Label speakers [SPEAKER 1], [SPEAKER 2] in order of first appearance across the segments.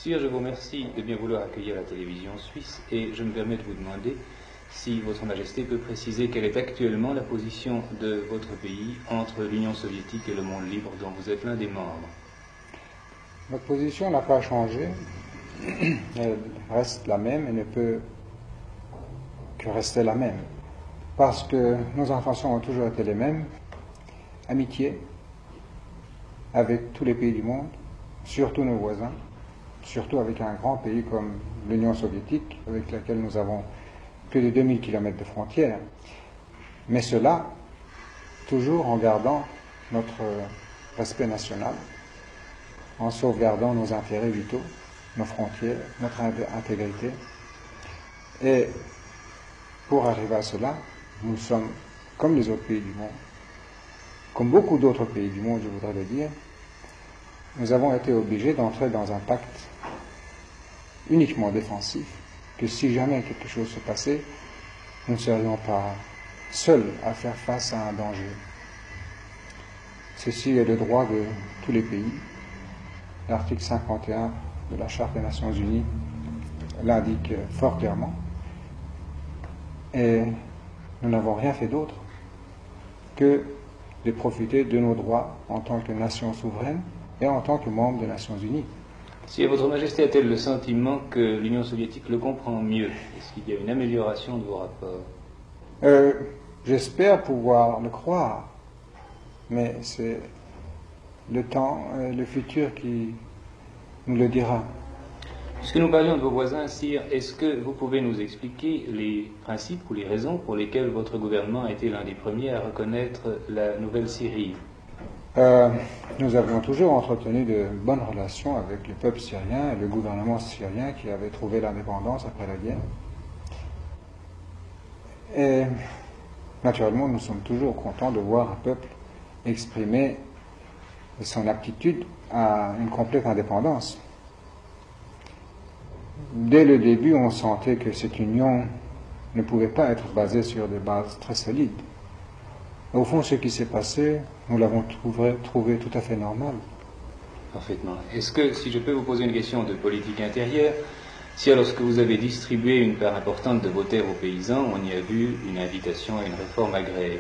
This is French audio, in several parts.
[SPEAKER 1] Sire, je vous remercie de bien vouloir accueillir la télévision suisse et je me permets de vous demander si Votre Majesté peut préciser quelle est actuellement la position de votre pays entre l'Union soviétique et le monde libre dont vous êtes l'un des membres.
[SPEAKER 2] Notre position n'a pas changé, elle reste la même et ne peut que rester la même, parce que nos intentions ont toujours été les mêmes, amitié avec tous les pays du monde, surtout nos voisins, surtout avec un grand pays comme l'Union soviétique, avec laquelle nous avons plus de 2000 km de frontières, mais cela toujours en gardant notre respect national, en sauvegardant nos intérêts vitaux, nos frontières, notre intégrité. Et pour arriver à cela, nous sommes comme les autres pays du monde, comme beaucoup d'autres pays du monde, je voudrais le dire, nous avons été obligés d'entrer dans un pacte uniquement défensif, que si jamais quelque chose se passait, nous ne serions pas seuls à faire face à un danger. Ceci est le droit de tous les pays. L'article 51 de la Charte des Nations Unies l'indique fort clairement. Et nous n'avons rien fait d'autre que de profiter de nos droits en tant que nation souveraine et en tant que membre des Nations Unies.
[SPEAKER 1] Si Votre Majesté a-t-elle le sentiment que l'Union soviétique le comprend mieux? Est-ce qu'il y a une amélioration de vos rapports?
[SPEAKER 2] J'espère pouvoir le croire, mais c'est le temps, le futur qui nous le dira.
[SPEAKER 1] Puisque nous parlions de vos voisins, Sire, est-ce que vous pouvez nous expliquer les principes ou les raisons pour lesquelles votre gouvernement a été l'un des premiers à reconnaître la nouvelle Syrie?
[SPEAKER 2] Nous avions toujours entretenu de bonnes relations avec le peuple syrien et le gouvernement syrien qui avait trouvé l'indépendance après la guerre. Et naturellement, nous sommes toujours contents de voir un peuple exprimer son aptitude à une complète indépendance. Dès le début, on sentait que cette union ne pouvait pas être basée sur des bases très solides. Au fond, ce qui s'est passé, nous l'avons trouvé tout à fait normal.
[SPEAKER 1] Parfaitement. Est-ce que, si je peux vous poser une question de politique intérieure, si lorsque vous avez distribué une part importante de vos terres aux paysans, on y a vu une invitation à une réforme agraire.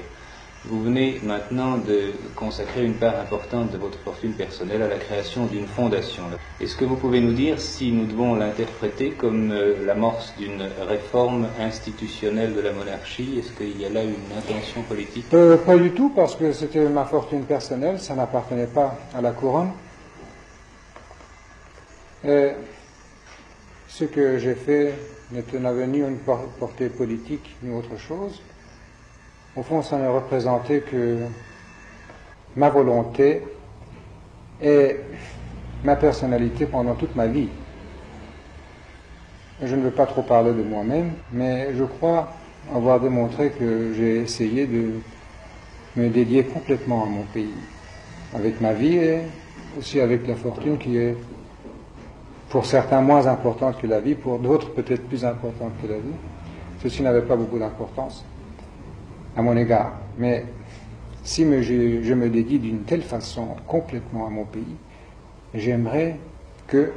[SPEAKER 1] Vous venez maintenant de consacrer une part importante de votre fortune personnelle à la création d'une fondation. Est-ce que vous pouvez nous dire si nous devons l'interpréter comme l'amorce d'une réforme institutionnelle de la monarchie? Est-ce qu'il y a là une intention politique?
[SPEAKER 2] Pas du tout, parce que c'était ma fortune personnelle, ça n'appartenait pas à la couronne. Et ce que j'ai fait n'avait ni une portée politique ni autre chose. Au fond, ça ne représentait que ma volonté et ma personnalité pendant toute ma vie. Je ne veux pas trop parler de moi-même, mais je crois avoir démontré que j'ai essayé de me dédier complètement à mon pays, avec ma vie et aussi avec la fortune qui est pour certains moins importante que la vie, pour d'autres peut-être plus importante que la vie. Ceci n'avait pas beaucoup d'importance à mon égard. Mais si je me dédie d'une telle façon complètement à mon pays, j'aimerais que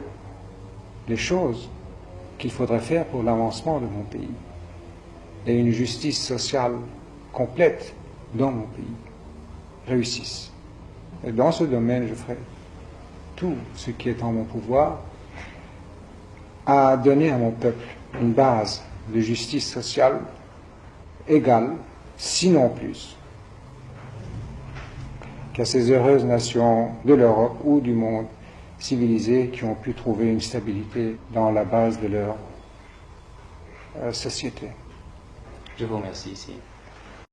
[SPEAKER 2] les choses qu'il faudrait faire pour l'avancement de mon pays et une justice sociale complète dans mon pays réussissent. Et dans ce domaine, je ferai tout ce qui est en mon pouvoir à donner à mon peuple une base de justice sociale égale, sinon plus, qu'à ces heureuses nations de l'Europe ou du monde civilisé qui ont pu trouver une stabilité dans la base de leur société.
[SPEAKER 1] Je vous remercie ici.